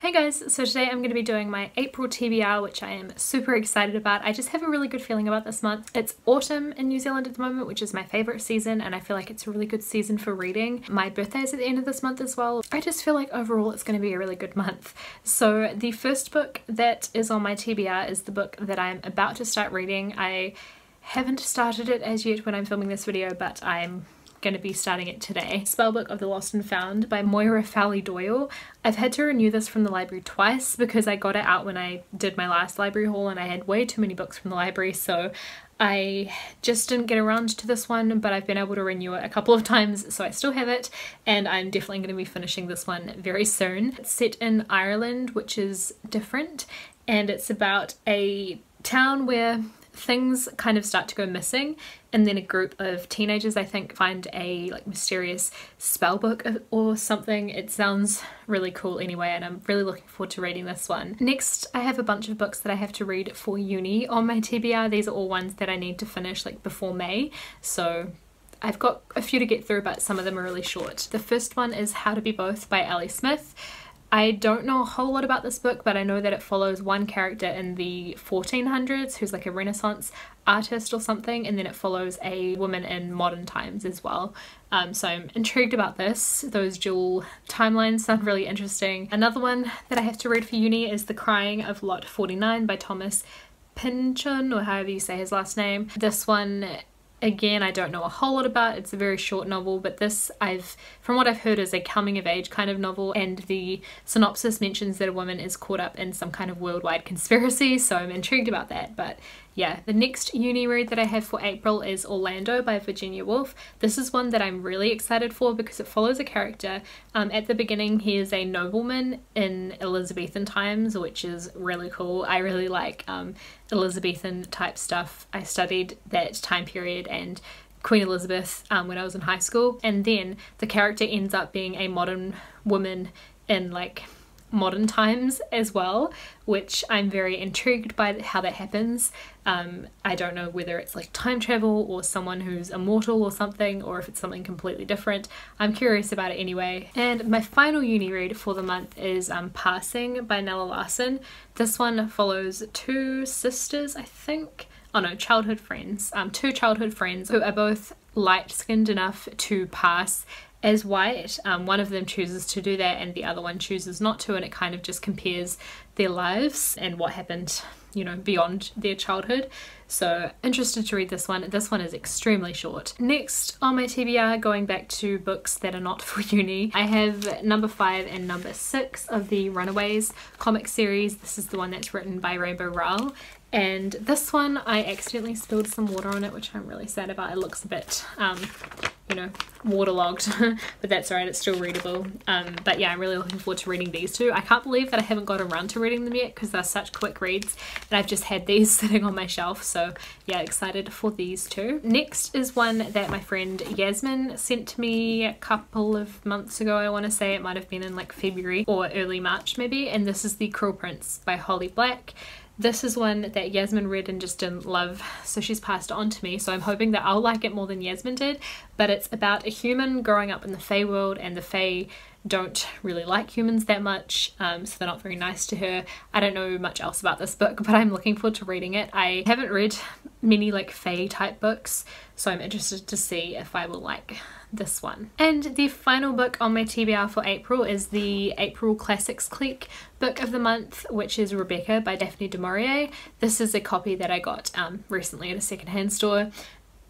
Hey guys, so today I'm going to be doing my April TBR, which I am super excited about. I just have a really good feeling about this month. It's autumn in New Zealand at the moment, which is my favourite season, and I feel like it's a really good season for reading. My birthday is at the end of this month as well. I just feel like overall it's going to be a really good month. So the first book that is on my TBR is the book that I'm about to start reading. I haven't started it as yet when I'm filming this video, but I'm going to be starting it today. Spellbook of the Lost and Found by Moira Fowley-Doyle. I've had to renew this from the library twice because I got it out when I did my last library haul and I had way too many books from the library, so I just didn't get around to this one, but I've been able to renew it a couple of times, so I still have it, and I'm definitely going to be finishing this one very soon. It's set in Ireland, which is different, and it's about a town where things kind of start to go missing, and then a group of teenagers, I think, find a mysterious spell book or something. It sounds really cool anyway, and I'm really looking forward to reading this one. Next, I have a bunch of books that I have to read for uni on my TBR. These are all ones that I need to finish before May, so I've got a few to get through, but some of them are really short. The first one is How to Be Both by Ali Smith. I don't know a whole lot about this book, but I know that it follows one character in the 1400s who's like a Renaissance artist or something, and then it follows a woman in modern times as well. So I'm intrigued about this. Those dual timelines sound really interesting. Another one that I have to read for uni is The Crying of Lot 49 by Thomas Pynchon, or however you say his last name. This one, again, I don't know a whole lot about. It's a very short novel, but this, from what I've heard, is a coming of age kind of novel, and the synopsis mentions that a woman is caught up in some kind of worldwide conspiracy, so I'm intrigued about that. But yeah, the next uni read that I have for April is Orlando by Virginia Woolf. This is one that I'm really excited for because it follows a character. At the beginning, he is a nobleman in Elizabethan times, which is really cool. I really like Elizabethan type stuff. I studied that time period and Queen Elizabeth when I was in high school, and then the character ends up being a modern woman in modern times as well, which I'm very intrigued by how that happens. I don't know whether it's time travel or someone who's immortal or something, or if it's something completely different. I'm curious about it anyway. And my final uni read for the month is Passing by Nella Larson. This one follows two sisters, I think. Oh no, childhood friends. Two childhood friends who are both light-skinned enough to pass as white. One of them chooses to do that and the other one chooses not to, and it kind of just compares their lives and what happened, beyond their childhood. So interested to read this one. This one is extremely short. Next on my TBR, going back to books that are not for uni, I have number 5 and number 6 of the Runaways comic series. This is the one that's written by Rainbow Rowell. And this one, I accidentally spilled some water on it, which I'm really sad about. It looks a bit, waterlogged, but that's alright, it's still readable. But yeah, I'm really looking forward to reading these two. I can't believe that I haven't got around to reading them yet because they're such quick reads, and I've just had these sitting on my shelf, so yeah, excited for these two. Next is one that my friend Yasmin sent me a couple of months ago. I want to say it might have been in February or early March maybe, and this is The Cruel Prince by Holly Black. This is one that Yasmin read and just didn't love, so she's passed it on to me, so I'm hoping that I'll like it more than Yasmin did. But it's about a human growing up in the Fae world, and the Fae don't really like humans that much, so they're not very nice to her. I don't know much else about this book, but I'm looking forward to reading it. I haven't read many Fae type books, so I'm interested to see if I will like this one. And the final book on my TBR for April is the April Classics Clique book of the month, which is Rebecca by Daphne du Maurier. This is a copy that I got recently at a secondhand store,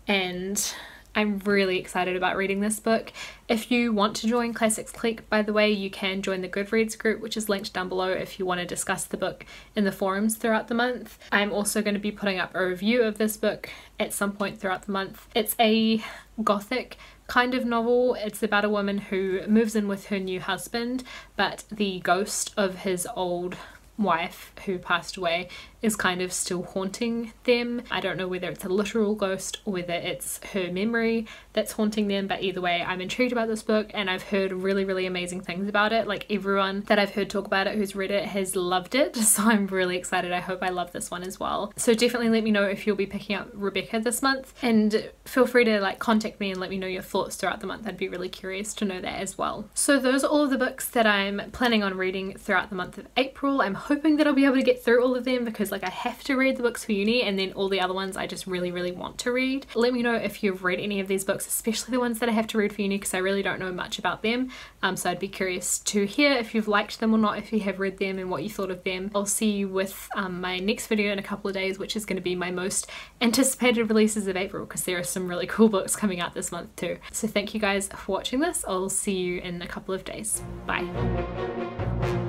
and I'm really excited about reading this book. If you want to join Classics Clique, by the way, you can join the Goodreads group, which is linked down below if you want to discuss the book in the forums throughout the month. I'm also going to be putting up a review of this book at some point throughout the month. It's a gothic kind of novel. It's about a woman who moves in with her new husband, but the ghost of his old wife who passed away is kind of still haunting them. I don't know whether it's a literal ghost or whether it's her memory that's haunting them, but either way, I'm intrigued about this book and I've heard really amazing things about it. Like, everyone that I've heard talk about it who's read it has loved it, so I'm really excited. I hope I love this one as well. So definitely let me know if you'll be picking up Rebecca this month, and feel free to like contact me and let me know your thoughts throughout the month. I'd be really curious to know that as well. So those are all of the books that I'm planning on reading throughout the month of April. I'm hoping that I'll be able to get through all of them, because like I have to read the books for uni, and then all the other ones I just really want to read. Let me know if you've read any of these books, especially the ones that I have to read for uni, because I really don't know much about them. So I'd be curious to hear if you've liked them or not, if you have read them and what you thought of them. I'll see you with my next video in a couple of days, which is going to be my most anticipated releases of April, because there are some really cool books coming out this month too. So thank you guys for watching this. I'll see you in a couple of days. Bye.